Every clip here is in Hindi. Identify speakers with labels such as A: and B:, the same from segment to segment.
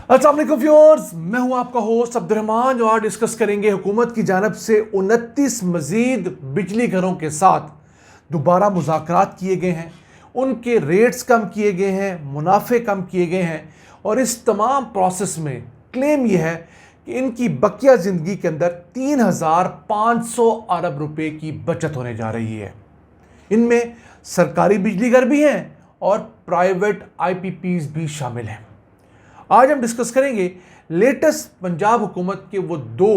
A: अस्सलाम वालेकुम व्यूअर्स, मैं हूं आपका होस्ट अब्दुर्रहमान। जो आज डिस्कस करेंगे हुकूमत की जानब से 29 मजीद बिजली घरों के साथ दोबारा मुज़ाकरात किए गए हैं, उनके रेट्स कम किए गए हैं, मुनाफे कम किए गए हैं और इस तमाम प्रोसेस में क्लेम यह है कि इनकी बकिया ज़िंदगी के अंदर 3,500 अरब रुपए की बचत होने जा रही है। इनमें सरकारी बिजली घर भी हैं और प्राइवेट IPPs भी शामिल हैं। आज हम डिस्कस करेंगे लेटेस्ट पंजाब हुकूमत के वो दो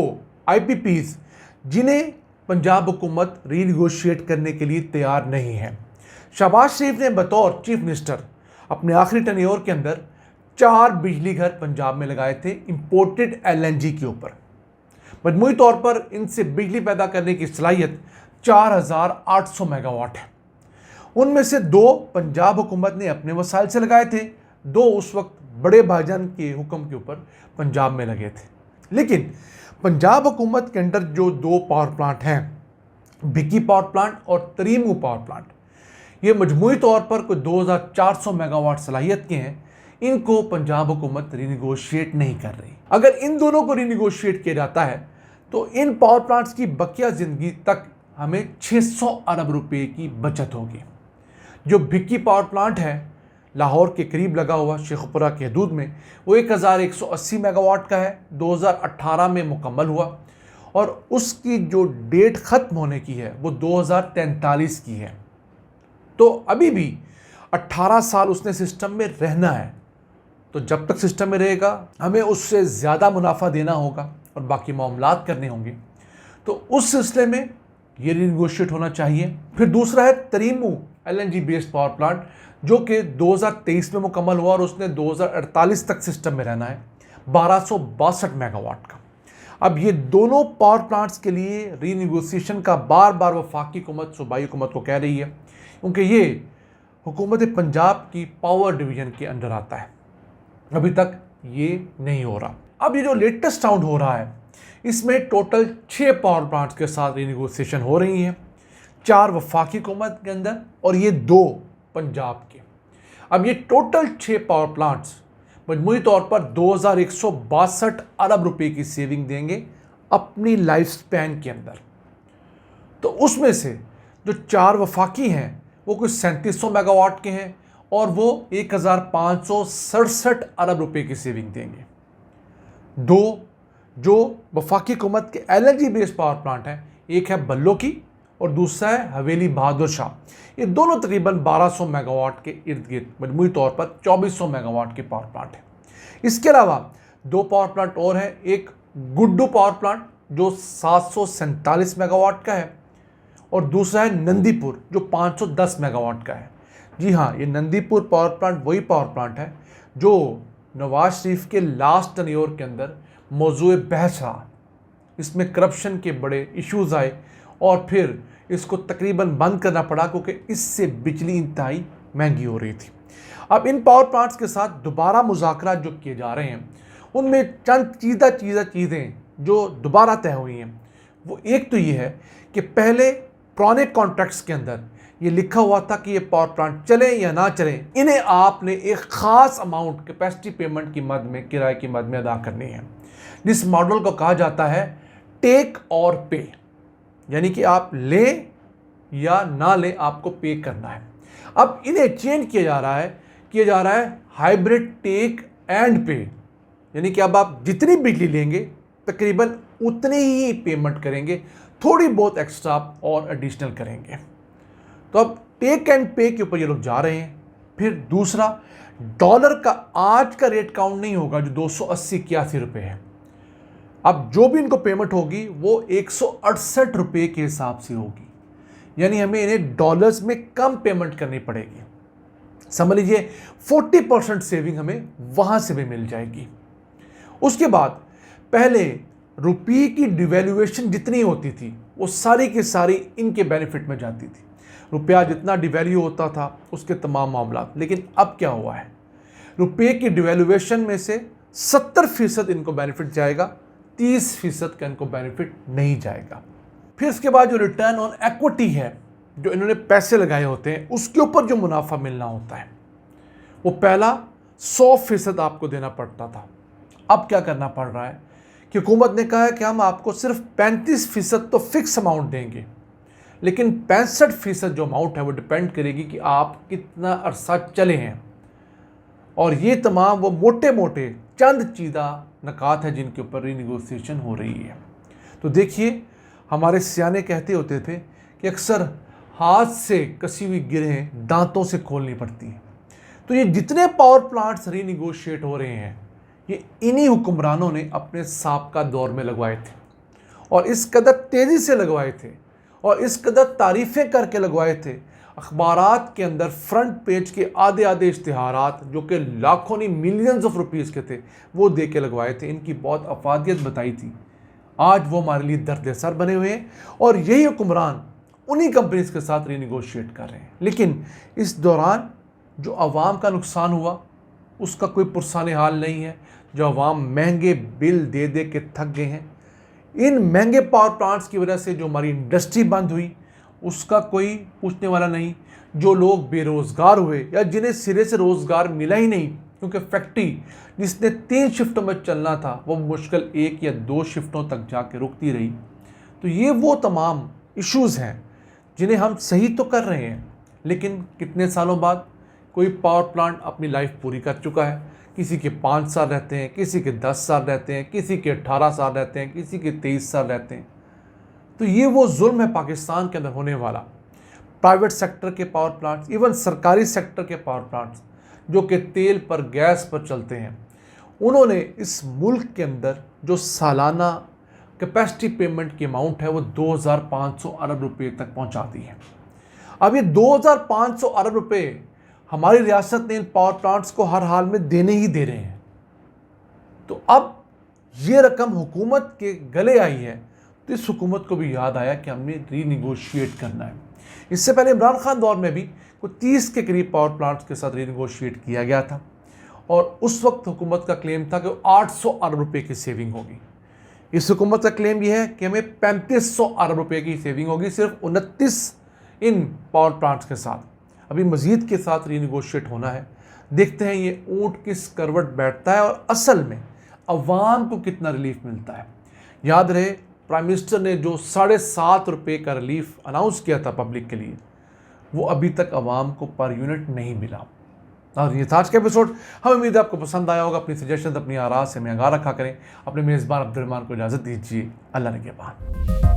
A: IPPs जिन्हें पंजाब हुकूमत रीनिगोशिएट करने के लिए तैयार नहीं है। शहबाज शरीफ ने बतौर चीफ मिनिस्टर अपने आखिरी टेन्योर के अंदर 4 बिजली घर पंजाब में लगाए थे इंपोर्टेड LNG के ऊपर। मजमूई तौर पर इनसे बिजली पैदा करने की सलाहियत 4,800 मेगावाट है। उनमें से 2 पंजाब हुकूमत ने अपने वसाइल से लगाए थे, 2 उस वक्त बड़े भाईजान के हुक्म के ऊपर पंजाब में लगे थे। लेकिन पंजाब हुकूमत के अंदर जो 2 पावर प्लांट हैं, भिक्की पावर प्लांट और तरीमू पावर प्लांट, ये मजमूई तौर पर कोई 2,400 मेगावाट सलाहियत के हैं। इनको पंजाब हुकूमत रीनिगोशिएट नहीं कर रही। अगर इन दोनों को रीनिगोशिएट किया जाता है तो इन पावर प्लांट्स की बकिया ज़िंदगी तक हमें 600 अरब रुपए की बचत होगी। जो भिक्की पावर प्लांट है लाहौर के करीब लगा हुआ शेखुपुरा के हदूद में, वो 1,180 मेगावाट का है, 2018 में मुकम्मल हुआ और उसकी जो डेट ख़त्म होने की है वो 2043 की है। तो अभी भी 18 साल उसने सिस्टम में रहना है। तो जब तक सिस्टम में रहेगा हमें उससे ज़्यादा मुनाफा देना होगा और बाकी मामलात करने होंगे, तो उस सिलसिले में ये रिनिगोशिएट होना चाहिए। फिर दूसरा है तरीमू LNG बेस्ड पावर प्लांट, जो कि 2023 में मुकम्मल हुआ और उसने 2048 तक सिस्टम में रहना है, 1262 मेगावाट का। अब ये दोनों पावर प्लांट्स के लिए रीनिगोशिएशन का बार बार वफाकी हुकूमत सूबाई हुकूमत को कह रही है, क्योंकि ये हुकूमत पंजाब की पावर डिवीज़न के अंडर आता है। अभी तक ये नहीं हो रहा। अब ये जो लेटेस्ट राउंड हो रहा है, इसमें टोटल 6 पावर प्लांट्स के साथ रीनिगोशिएशन हो रही हैं, 4 वफाकी हुकूमत के अंदर और ये 2 पंजाब के। अब ये टोटल 6 पावर प्लांट्स मजमूई तौर पर 2,162 अरब रुपए की सेविंग देंगे अपनी लाइफ स्पैन के अंदर। तो उसमें से जो 4 वफाकी हैं वो कुछ 3700 मेगावाट के हैं और वो 1,567 अरब रुपए की सेविंग देंगे। 2 जो वफाकी हुकूमत के LNG बेस्ड पावर प्लांट हैं, एक है बल्लो की और दूसरा है हवेली बहादुर शाह। ये दोनों तकरीबन 1200 मेगावाट के इर्द गिर्द मजमूई तौर पर 2400 मेगावाट के पावर प्लांट है। इसके अलावा 2 पावर प्लांट और हैं, एक गुड्डू पावर प्लांट जो 747 मेगावाट का है और दूसरा है नंदीपुर जो 510 मेगावाट का है। जी हाँ, ये नंदीपुर पावर प्लांट वही पावर प्लांट है जो नवाज शरीफ के लास्ट टेन्योर के अंदर मौजूए बहस रहा। इसमें करप्शन के बड़े इश्यूज़ आए और फिर इसको तकरीबन बंद करना पड़ा क्योंकि इससे बिजली इंतहाई महंगी हो रही थी। अब इन पावर प्लांट्स के साथ दोबारा मुज़ाकरात जो किए जा रहे हैं, उनमें चंद चीज़ें जो दोबारा तय हुई हैं, वो एक तो ये है कि पहले पुराने कॉन्ट्रैक्ट्स के अंदर ये लिखा हुआ था कि ये पावर प्लांट चले या ना चले, इन्हें आपने एक ख़ास अमाउंट कैपेसिटी पेमेंट की मद में, किराए की मद में अदा करनी है, जिस मॉडल को कहा जाता है टेक और पे, यानी कि आप लें या ना लें आपको पे करना है। अब इन्हें चेंज किया जा रहा है हाइब्रिड टेक एंड पे, यानी कि अब आप जितनी बिजली लेंगे तकरीबन उतनी ही पेमेंट करेंगे, थोड़ी बहुत एक्स्ट्रा और एडिशनल करेंगे। तो अब टेक एंड पे के ऊपर ये लोग जा रहे हैं। फिर दूसरा, डॉलर का आज का रेट काउंट नहीं होगा जो 280-81 रुपये है। अब जो भी इनको पेमेंट होगी वो 168 रुपये के हिसाब से होगी, यानी हमें इन्हें डॉलर्स में कम पेमेंट करनी पड़ेगी। समझ लीजिए 40% सेविंग हमें वहाँ से भी मिल जाएगी। उसके बाद पहले रुपये की डिवैल्यूएशन जितनी होती थी वो सारी की सारी इनके बेनिफिट में जाती थी। रुपया जितना डिवैल्यू होता था उसके तमाम मामला। लेकिन अब क्या हुआ है, रुपये की डिवैल्यूएशन में से 70% इनको बेनिफिट जाएगा, 30% का इनको बेनिफिट नहीं जाएगा। फिर इसके बाद जो रिटर्न ऑन इक्विटी है, जो इन्होंने पैसे लगाए होते हैं उसके ऊपर जो मुनाफा मिलना होता है, वो पहला 100% आपको देना पड़ता था, अब क्या करना पड़ रहा है कि हुकूमत ने कहा है कि हम आपको सिर्फ 35% तो फिक्स अमाउंट देंगे, लेकिन 65% जो अमाउंट है वो डिपेंड करेगी कि आप कितना अरसा चले हैं। और ये तमाम वो मोटे मोटे चंद चीज़ा नकात है जिनके ऊपर रीनिगोसिएशन हो रही है। तो देखिए, हमारे सियाने कहते होते थे कि अक्सर हाथ से कसी हुई गिरहें दांतों से खोलनी पड़ती हैं। तो ये जितने पावर प्लांट्स रीनिगोशिएट हो रहे हैं, ये इन्हीं हुक्मरानों ने अपने साबका दौर में लगवाए थे, और इस कदर तेज़ी से लगवाए थे और इस कदर तारीफ़ें करके लगवाए थे। अखबारात के अंदर फ्रंट पेज के आधे आधे इश्तिहारात जो कि लाखों नहीं मिलियंस ऑफ रुपीज़ के थे, वो दे के लगवाए थे। इनकी बहुत अफादियत बताई थी। आज वो हमारे लिए दर्द सर बने हुए हैं और यही हुक्मरान उन्हीं कंपनीज के साथ रीनिगोशिएट कर रहे हैं। लेकिन इस दौरान जो अवाम का नुकसान हुआ उसका कोई पुरसाने हाल नहीं है। जो अवाम महंगे बिल दे दे के थक गए हैं, इन महंगे पावर प्लांट्स की वजह से जो हमारी इंडस्ट्री बंद हुई उसका कोई पूछने वाला नहीं। जो लोग बेरोज़गार हुए या जिन्हें सिरे से रोज़गार मिला ही नहीं, क्योंकि फैक्ट्री जिसने 3 शिफ्टों में चलना था वो मुश्किल 1 या 2 शिफ्टों तक जाके रुकती रही। तो ये वो तमाम इश्यूज़ हैं जिन्हें हम सही तो कर रहे हैं, लेकिन कितने सालों बाद कोई पावर प्लांट अपनी लाइफ पूरी कर चुका है। किसी के 5 साल रहते हैं, किसी के 10 साल रहते हैं, किसी के 18 साल रहते हैं, किसी के 23 साल रहते हैं। तो ये वो जुल्म है पाकिस्तान के अंदर होने वाला। प्राइवेट सेक्टर के पावर प्लांट्स, इवन सरकारी सेक्टर के पावर प्लांट्स जो कि तेल पर, गैस पर चलते हैं, उन्होंने इस मुल्क के अंदर जो सालाना कैपेसिटी पेमेंट की अमाउंट है वो 2500 अरब रुपए तक पहुंचा दी है। अब ये 2500 अरब रुपए हमारी रियासत ने इन पावर प्लांट्स को हर हाल में देने ही दे रहे हैं। तो अब ये रकम हुकूमत के गले आई है, तो इस हुकूमत को भी याद आया कि हमने रीनिगोशिएट करना है। इससे पहले इमरान खान दौर में भी कुछ 30 के करीब पावर प्लांट्स के साथ रीनिगोशिएट किया गया था, और उस वक्त हुकूमत का क्लेम था कि 800 अरब रुपए की सेविंग होगी। इस हुकूमत का क्लेम यह है कि हमें 3500 अरब रुपए की सेविंग होगी सिर्फ 29 इन पावर प्लांट्स के साथ। अभी मज़ीद के साथ रीनिगोशिएट होना है। देखते हैं ये ऊँट किस करवट बैठता है और असल में अवाम को कितना रिलीफ मिलता है। याद रहे, प्राइम मिनिस्टर ने जो 7.5 रुपये का रिलीफ अनाउंस किया था पब्लिक के लिए, वो अभी तक अवाम को पर यूनिट नहीं मिला। और ये था आज का एपिसोड। हमें उम्मीद है आपको पसंद आया होगा। अपनी सजेशन, अपनी आराज़ से हमें आगाह रखा करें। अपने मेज़बान अब्दुर्रहमान को इजाज़त दीजिए। अल्लाह ने के बाद।